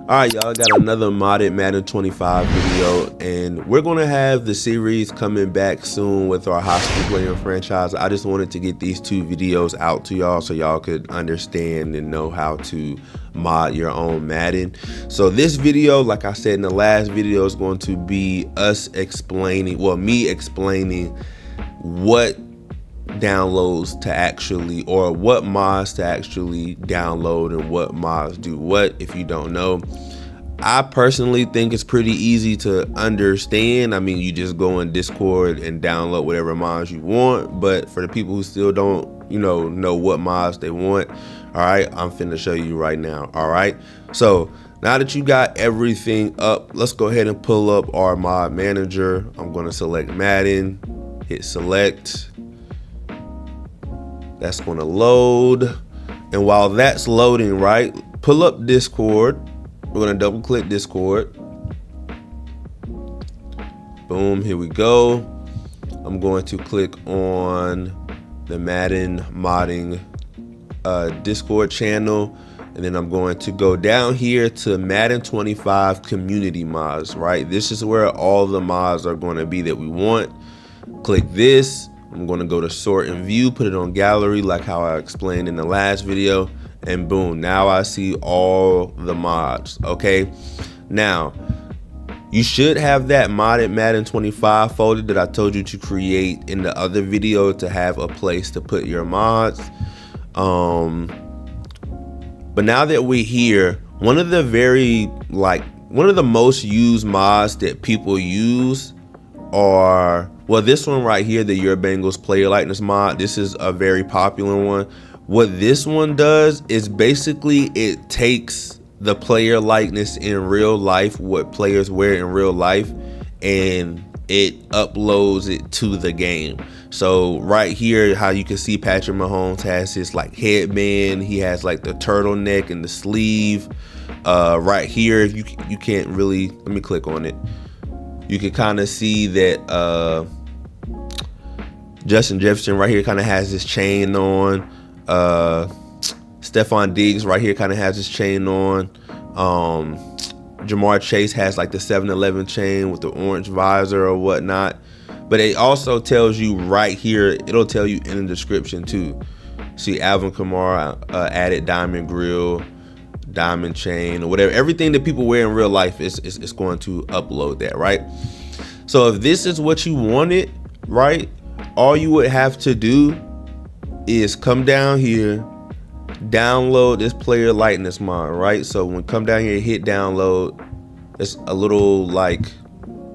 Alright, y'all, got another modded Madden 25 video, and we're gonna have the series coming back soon with our high school player franchise. I just wanted to get these two videos out to y'all so y'all could understand and know how to mod your own Madden. So this video, like I said in the last video, is going to be us explaining, well, me explaining what downloads to actually, or what mods to actually download and what mods do what. If you don't know, I personally think it's pretty easy to understand. I mean, you just go in Discord and download whatever mods you want, but for the people who still don't know what mods they want, all right, I'm finna show you right now. All right, so now that you got everything up, let's go ahead and pull up our mod manager. I'm going to select Madden, hit select. That's going to load, and while that's loading, right, pull up Discord. We're going to double click Discord. Boom, here we go. I'm going to click on the Madden modding Discord channel, and then I'm going to go down here to Madden 25 community mods, right? This is where all the mods are going to be that we want. Click this. I'm going to go to sort and view, put it on gallery like how I explained in the last video, and boom, now I see all the mods. Okay, now you should have that modded Madden 25 folder that I told you to create in the other video to have a place to put your mods. But now that we're here, one of the most used mods that people use are, well, this one right here, the Your Bengals player likeness mod. This is a very popular one. What this one does is basically it takes the player likeness in real life, what players wear in real life, and it uploads it to the game. So right here, how you can see Patrick Mahomes has his like headband, he has like the turtleneck and the sleeve. Right here, you can't really, let me click on it. You can kind of see that Justin Jefferson right here kind of has this chain on. Stephon Diggs right here kind of has this chain on. Jamar Chase has like the 7-Eleven chain with the orange visor or whatnot. But it also tells you right here, it'll tell you in the description too. See, Alvin Kamara added diamond grill, diamond chain, or whatever. Everything that people wear in real life is going to upload that, right? So if this is what you wanted, right, all you would have to do is come down here, download this player likeness mod, right? So when come down here, hit download, it's a little like,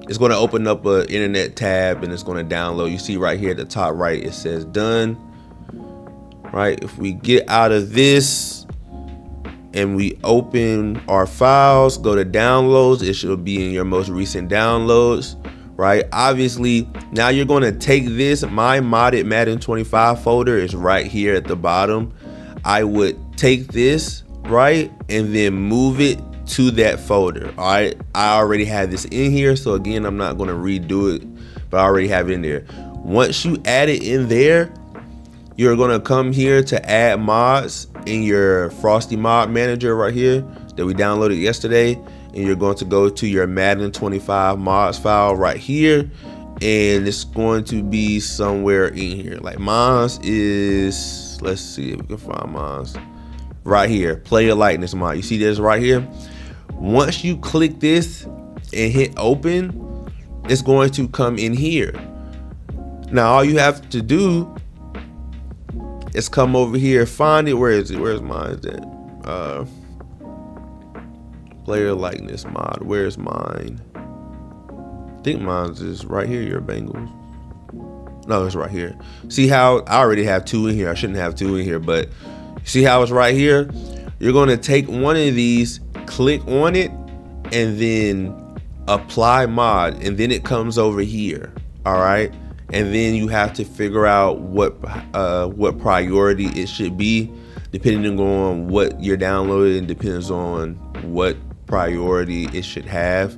it's going to open up an internet tab and it's going to download. You see right here at the top right, it says done, right? If we get out of this and we open our files, go to downloads, it should be in your most recent downloads, right? Obviously, now you're going to take this, my modded Madden 25 folder is right here at the bottom. I would take this, right, and then move it to that folder. All right, I already have this in here, so again, I'm not going to redo it, but I already have it in there. Once you add it in there, you're going to come here to add mods in your Frosty mod manager right here that we downloaded yesterday, and you're going to go to your Madden 25 mods file right here, and it's going to be somewhere in here. Like mods is, let's see if we can find mods right here, player likeness mod. You see this right here? Once you click this and hit open, it's going to come in here. Now all you have to do is come over here, find it. Where is it? Where's mine then? Player likeness mod. Where's mine? I think mine's is right here, Your Bengals. No, it's right here. See how I already have two in here. I shouldn't have two in here, but see how it's right here? You're going to take one of these, click on it, and then apply mod, and then it comes over here. All right, and then you have to figure out what priority it should be, depending on what you're downloading. Depends on what priority it should have.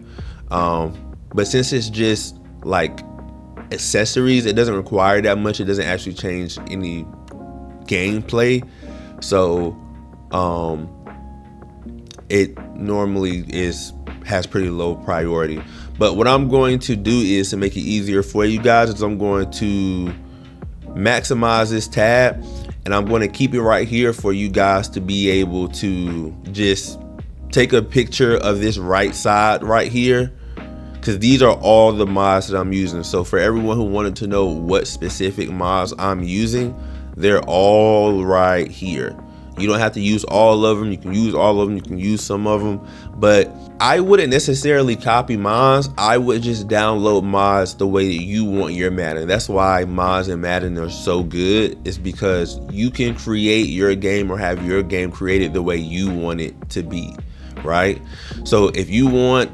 But since it's just like accessories, it doesn't require that much. It doesn't actually change any gameplay. So it normally has pretty low priority. But what I'm going to do is, to make it easier for you guys, is I'm going to maximize this tab, and I'm going to keep it right here for you guys to be able to just take a picture of this right side right here, because these are all the mods that I'm using. So for everyone who wanted to know what specific mods I'm using, they're all right here. You don't have to use all of them. You can use all of them. You can use some of them. But I wouldn't necessarily copy mods. I would just download mods the way that you want your Madden. That's why mods in Madden are so good. It's because you can create your game or have your game created the way you want it to be, right? So if you want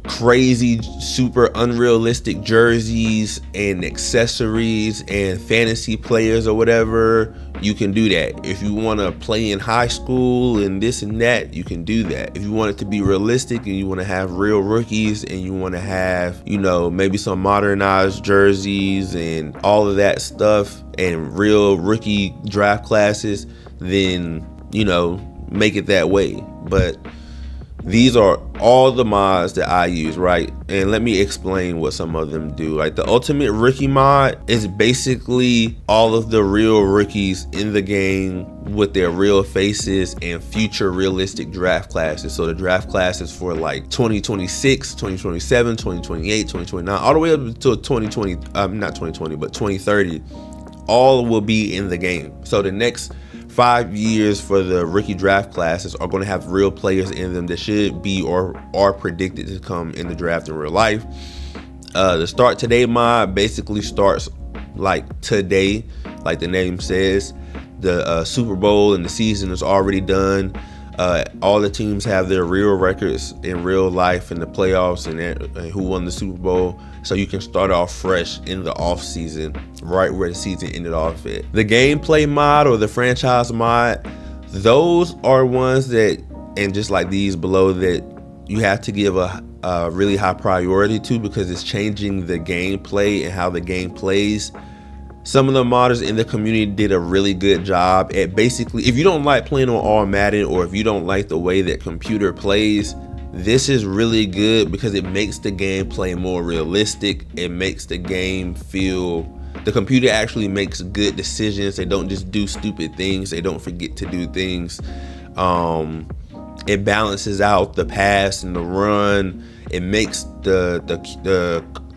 crazy, super unrealistic jerseys and accessories and fantasy players or whatever, you can do that. If you want to play in high school and this and that, you can do that. If you want it to be realistic and you want to have real rookies and you want to have, you know, maybe some modernized jerseys and all of that stuff and real rookie draft classes, then, you know, make it that way. But these are all the mods that I use, right? And let me explain what some of them do. Like the Ultimate Rookie mod is basically all of the real rookies in the game with their real faces and future realistic draft classes. So the draft classes for like 2026, 2027, 2028, 2029, all the way up until 2020, not 2020, but 2030, all will be in the game. So the next 5 years for the rookie draft classes are going to have real players in them that should be or are predicted to come in the draft in real life. The Start Today mod basically starts like today, like the name says. The Super Bowl and the season is already done. All the teams have their real records in real life in the playoffs and who won the Super Bowl. So you can start off fresh in the off season, right where the season ended off at. The gameplay mod or the franchise mod, those are ones that, and just like these below, that you have to give a really high priority to, because it's changing the gameplay and how the game plays. Some of the modders in the community did a really good job at basically, if you don't like playing on all Madden, or if you don't like the way that computer plays, this is really good because it makes the gameplay more realistic. It makes the game feel, the computer actually makes good decisions. They don't just do stupid things. They don't forget to do things. It balances out the pass and the run. It makes the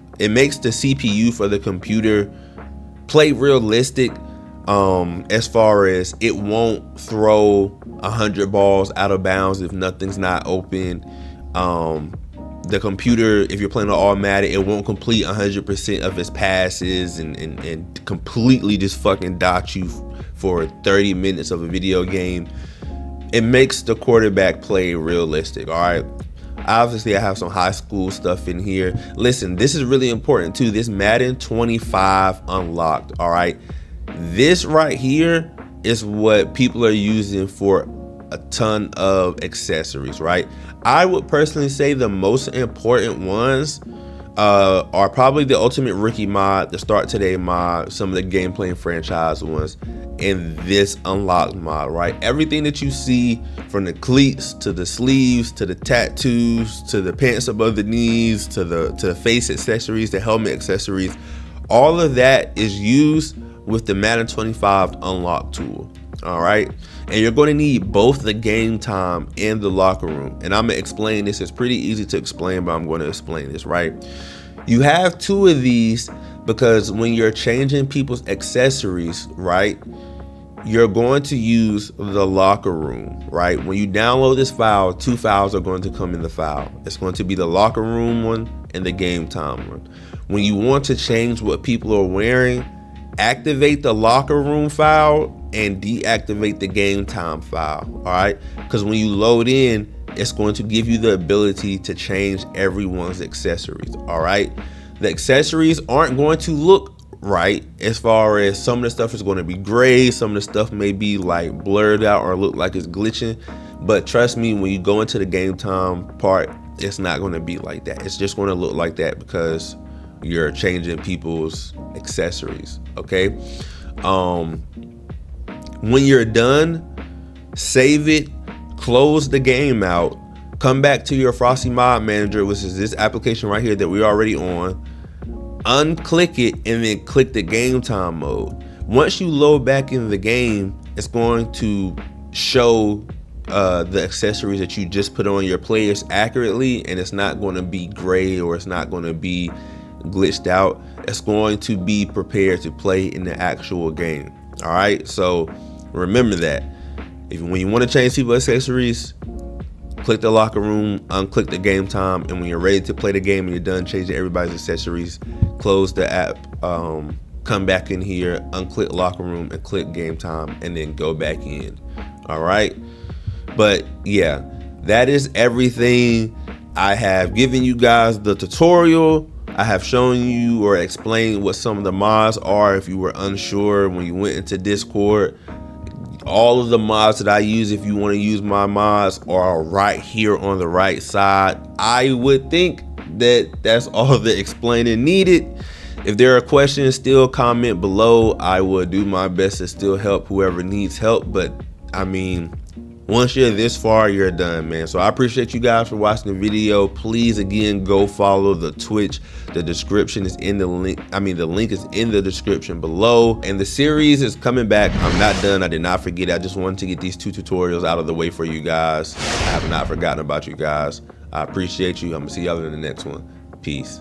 CPU for the computer play realistic, as far as it won't throw 100 balls out of bounds if nothing's not open. The computer, if you're playing on automatic, it won't complete 100% of its passes and completely just fucking dot you for 30 minutes of a video game. It makes the quarterback play realistic. All right. Obviously, I have some high school stuff in here. Listen, this is really important too. This Madden 25 unlocked. All right. This right here is what people are using for a ton of accessories, right? I would personally say the most important ones are probably the Ultimate Rookie mod, the Start Today mod, some of the gameplay and franchise ones, and this unlocked mod, right? Everything that you see, from the cleats to the sleeves to the tattoos to the pants above the knees to the face accessories, the helmet accessories, all of that is used with the Madden 25 unlock tool. All right, and you're going to need both the game time and the locker room, and I'm gonna explain this. It's pretty easy to explain, but I'm going to explain this, right? You have two of these because when you're changing people's accessories, right, you're going to use the locker room, right? When you download this file, two files are going to come in the file. It's going to be the locker room one and the game time one. When you want to change what people are wearing, activate the locker room file and deactivate the game time file. All right, because when you load in, it's going to give you the ability to change everyone's accessories. All right, the accessories aren't going to look right, as far as some of the stuff is going to be gray, some of the stuff may be like blurred out or look like it's glitching, but trust me, when you go into the game time part, it's not going to be like that. It's just going to look like that because you're changing people's accessories. Okay, when you're done, save it, close the game out, come back to your Frosty Mod Manager, which is this application right here that we're already on, unclick it, and then click the game time mode. Once you load back into the game, it's going to show the accessories that you just put on your players accurately, and it's not going to be gray or it's not going to be glitched out. It's going to be prepared to play in the actual game. All right, so remember that when you want to change people's accessories, click the locker room, unclick the game time, and when you're ready to play the game and you're done changing everybody's accessories, close the app, come back in here, unclick locker room and click game time, and then go back in. All right, but yeah, that is everything. I have given you guys the tutorial. I have shown you or explained what some of the mods are if you were unsure when you went into Discord. All of the mods that I use, if you want to use my mods, are right here on the right side. I would think that that's all the explaining needed. If there are questions, still comment below. I will do my best to still help whoever needs help, but I mean, once you're this far, you're done, man. So I appreciate you guys for watching the video. Please, again, go follow the Twitch. The description is in the link. The link is in the description below. And the series is coming back. I'm not done. I did not forget. I just wanted to get these 2 tutorials out of the way for you guys. I have not forgotten about you guys. I appreciate you. I'm gonna see y'all in the next one. Peace.